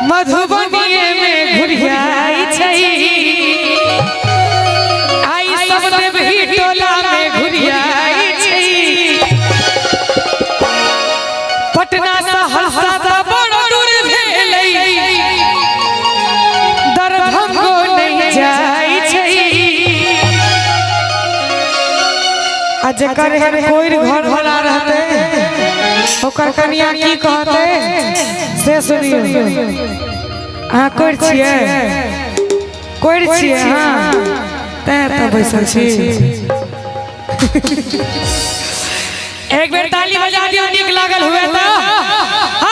मधुबनी में घुरियाई छई आई सब देवी टोला में घुरियाई छई पटना सहरसा सा बड़ दूर भेलै दरभंगो नहीं जाई छई आ जेकर कोई घर वाला रहते ओकर कन्या की कहते से सुनियो हाँ कोई छिए हाँ तै बैसल छी एक बेर ताली बजा दियो नीक लागल हुए तो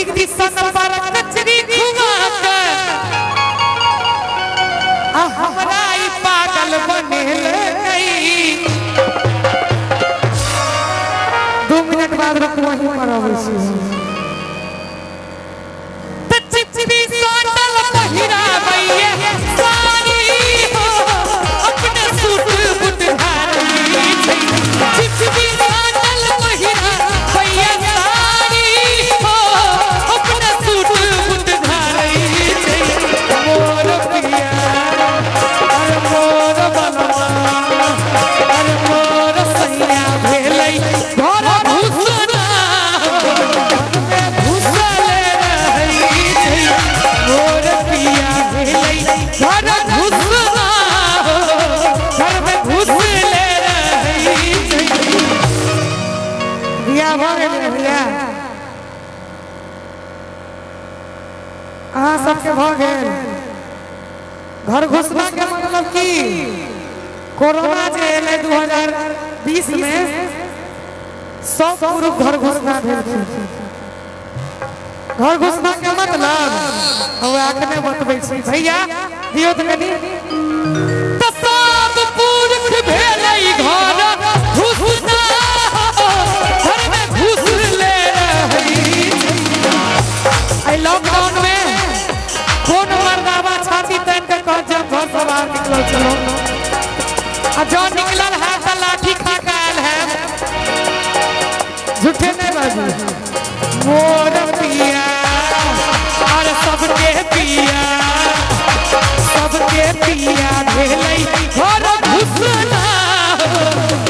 कृष्ण पर कचरी घुमा कर हमरा ई पागल बनेल गई। 2 मिनट बाद रुक वहीं पर आवे छी त चिचरी सटल पहिरा भैया सारी हो अपने सूट बुट धारी चिचरी सटल पहिरा भैया सारी हो अपने सूट बुट धारी मोर पिया अरे मोर बनवा अरे मोर सैया भेलै घर घुसना घुसल रही मोर पिया भेलै घर घुसना घर में घुसल रही बिया भऽ गेल बिया अहाँ सबके भऽ गेल। घर घुसना के मतलब की कोरोना जे एले 2020 में सब पुरुष घर घुसना भेल छै। घर घुसना के मतलब हम आखने बतबै छी भैया दियो त कनी त सब पुरुष भेलै घर घुसना घर में घुस ले रही। आई लॉकडाउन में कौन मर्दावा छाती तान के कह जब घर से बाहर निकलो चलो आ जो निकलल है त लाठी खा के आयल है झूठे नहीं बाजू मोर पिया और सबके पिया भेलै घर घुसना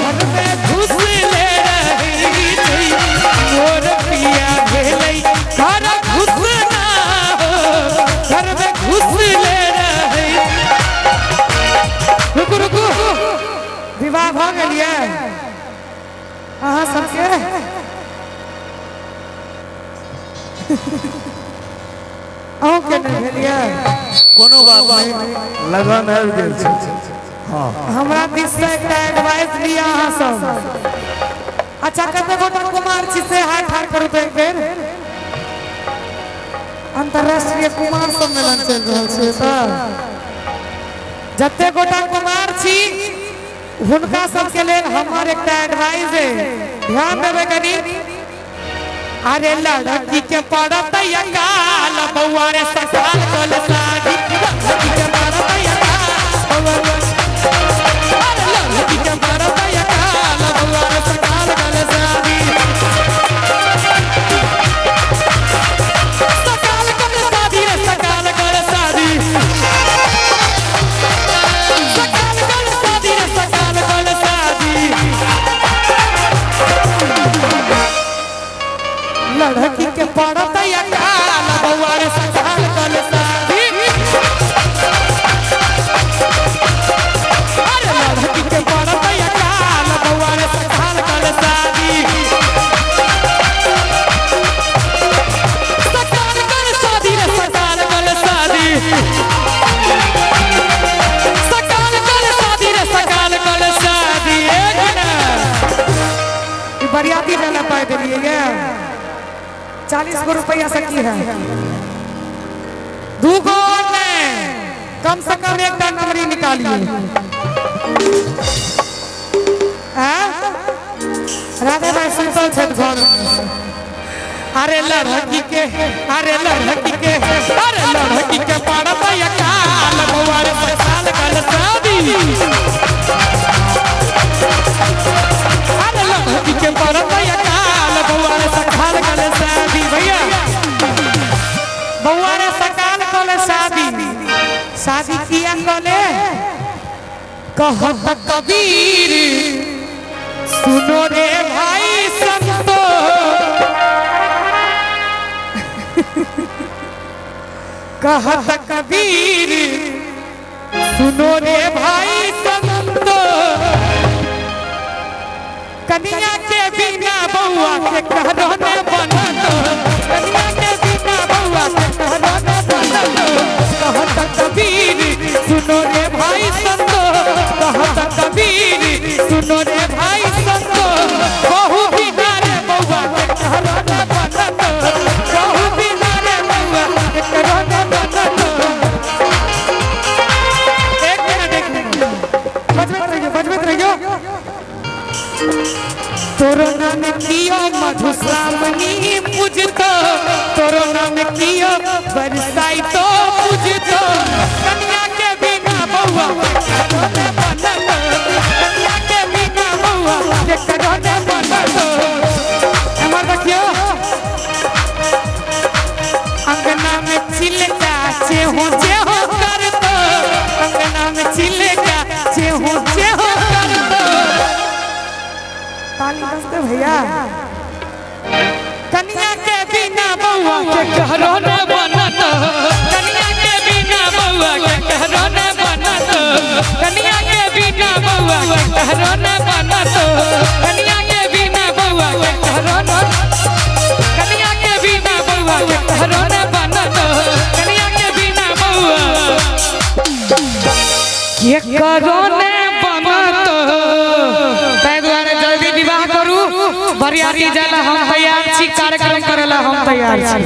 घर में घुस ले रही मोर पिया भेलै घर घुसना घर में घुस ले रही। रुकू रुकू विवाह भ गेलिए अहाँ सबके अहूँ के नहीं भेलिए कोनो बात नहीं लगन आबि गेल छै। हाँ हमरा दिस से एकटा एडवाइस लिया अहाँ सब। अच्छा कते गोटा कुमार छी से हाथ ठाड़ करू तो एक बेर अंतरराष्ट्रीय कुमार सम्मेलन चल रहल छै त जते गोटा कुमार छी हुनका सबके लेल हमर एकटा एडवाइस है ध्यान देबे कनी। अरे लड़की के पड़त या काल बउआ रे ससाल कल साड़ी लड़की के पड़त या काल बउआ अरे लड़की के पड़त या काल बउआ रे ससाल कल साड़ी सकाल कल साड़ी रे सकाल कल साड़ी सकाल कल साड़ी रे सकाल कल साड़ी लड़की के पड़त या काल बउआ रे सकाल कल साड़ी अरे लड़की के पड़त या काल बउआ रे सकाल कल साड़ी सकाल कल साड़ी रे सकाल कल साड़ी सकाल कल साड़ी रे सकाल कल साड़ी एक ना बरियाती जाना पाए दिलिए ये 40 गो रुपया सकी है 2 गो कम से कम एक नंबरी निकालिए राधा भाई सुतल छे घर। अरे लड़की के पड़त या काल बउआ रे ससाल कल साड़ी अरे लड़की के पड़त या काल बउआ रे ससाल कल साड़ी भैया बउआ रे सकाल कल शादी किया कले कहत कबीर सुनो रे भाई संतो कहत कबीर सुनो रे भाई संतो कन्या के बिना बउआ के कहरो ने बनतो कन्या के बिना बउआ के कहरो ने बनतो कहत कबीर सुनो रे भाई संतो कहत कबीर सुनो रे भाई संतो बहु बिना रे बउआ के कहरो ने बनतो बहु तोरो नाम कियो मधुश्रावणी पूजतो, तोरो नाम कियो बरसाई तो पूजतो। कन्या के बिना बउआ बनल, कन्या के बिना बउआ के करो न बनल। हमर देखियो अंगना में चिलका चेहो चेहो करतो, अंगना में चिलका चेहो चेहो करतो। ताली बजते भैया। कन्या के बिना बउआ के करो न बनत, कन्या के बिना बउआ के करो न बनत, कन्या के बिना बउआ के करो न बनत, कन्या के बिना बउआ के करो न, कन्या के बिना बउआ के करो न बनत, कन्या के बिना बउआ के करो न बनत। ताहि दुआरे जल्दी विवाह करू, बरियाती जाला हम तैयार छी, कार्यक्रम करेला हम तैयार छी।